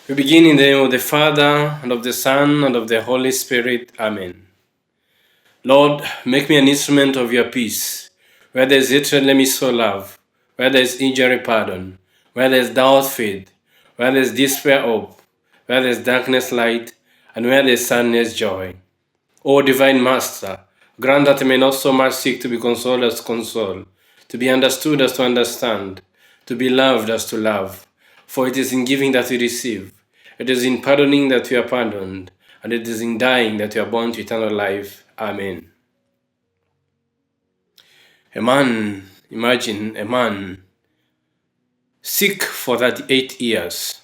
We begin in the name of the Father, and of the Son, and of the Holy Spirit. Amen. Lord, make me an instrument of your peace. Where there is hatred, let me sow love. Where there is injury, pardon. Where there is doubt, faith. Where there is despair, hope. Where there is darkness, light. And where there is sadness, joy. O divine Master, grant that I may not so much seek to be consoled as to console, to be understood as to understand, to be loved as to love. For it is in giving that we receive, it is in pardoning that we are pardoned, and it is in dying that we are born to eternal life. Amen. Imagine a man sick for 38 years,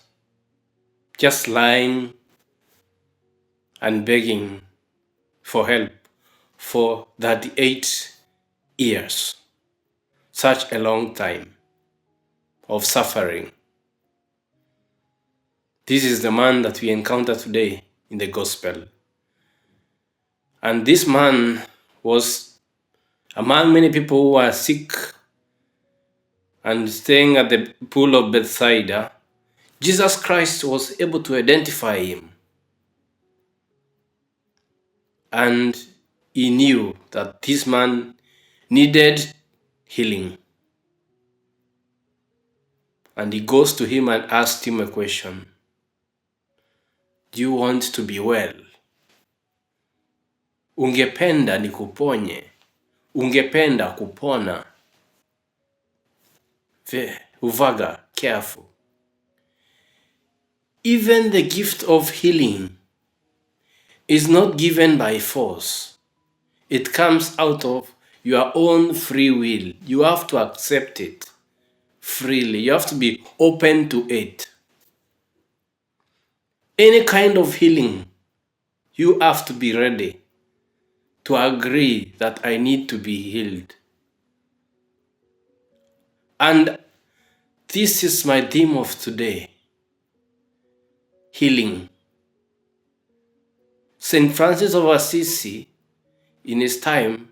just lying and begging for help for 38 years. Such a long time of suffering. This is the man that we encounter today in the gospel. And this man was among many people who were sick and staying at the pool of Bethsaida. Jesus Christ was able to identify him. And he knew that this man needed healing. And he goes to him and asks him a question. Do you want to be well? Ungependa nikuponye? Ungependa kupona? Uvaga, careful. Even the gift of healing is not given by force. It comes out of your own free will. You have to accept it freely. You have to be open to it. Any kind of healing, you have to be ready to agree that I need to be healed. And this is my theme of today. Healing. St. Francis of Assisi, in his time,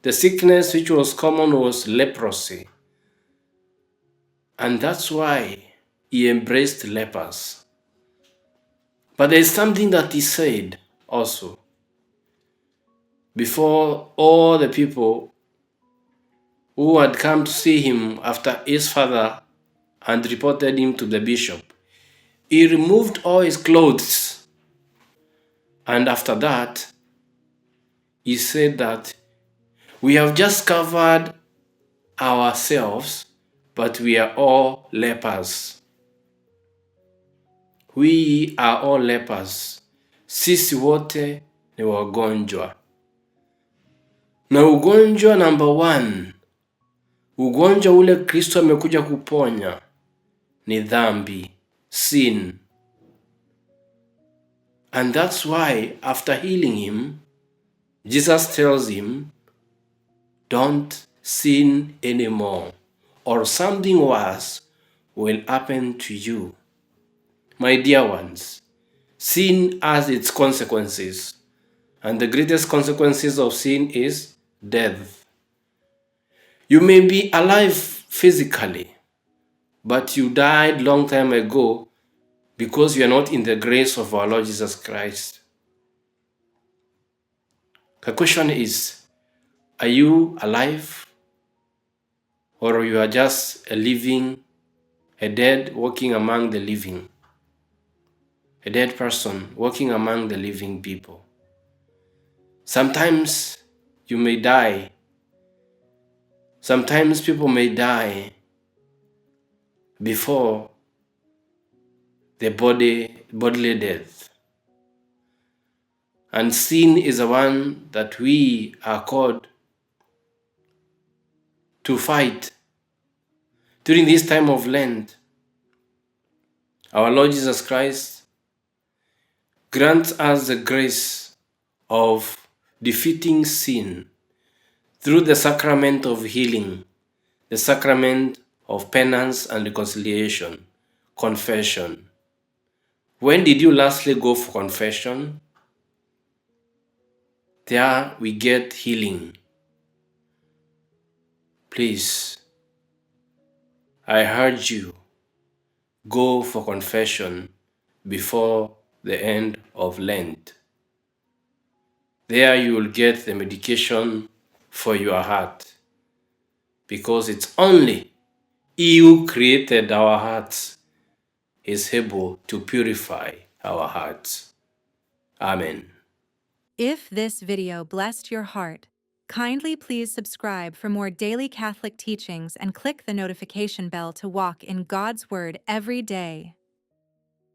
the sickness which was common was leprosy. And that's why he embraced lepers. But there is something that he said also. Before all the people who had come to see him after his father and reported him to the bishop, he removed all his clothes. And after that, he said that we have just covered ourselves, but we are all lepers. We are all lepers. Sisi wote ni wagonjwa. Na ugonjwa number 1, ugonjwa ule Kristo amekuja kuponya ni dhambi, sin. And that's why after healing him, Jesus tells him, don't sin anymore, or something worse will happen to you. My dear ones, sin has its consequences, and the greatest consequences of sin is death. You may be alive physically, but you died long time ago because you are not in the grace of our Lord Jesus Christ. The question is, are you alive? Or you are just a dead walking among the living? A dead person walking among the living people. Sometimes you may die. Sometimes people may die before the bodily death. And sin is the one that we are called to fight. During this time of Lent, our Lord Jesus Christ grants us the grace of defeating sin through the sacrament of healing, the sacrament of penance and reconciliation, confession. When did you lastly go for confession? There we get healing. Please, I urge you, go for confession before the end of Lent. There you will get the medication for your heart, because it's only He who created our hearts is able to purify our hearts. Amen. If this video blessed your heart, kindly please subscribe for more daily Catholic teachings and click the notification bell to walk in God's Word every day.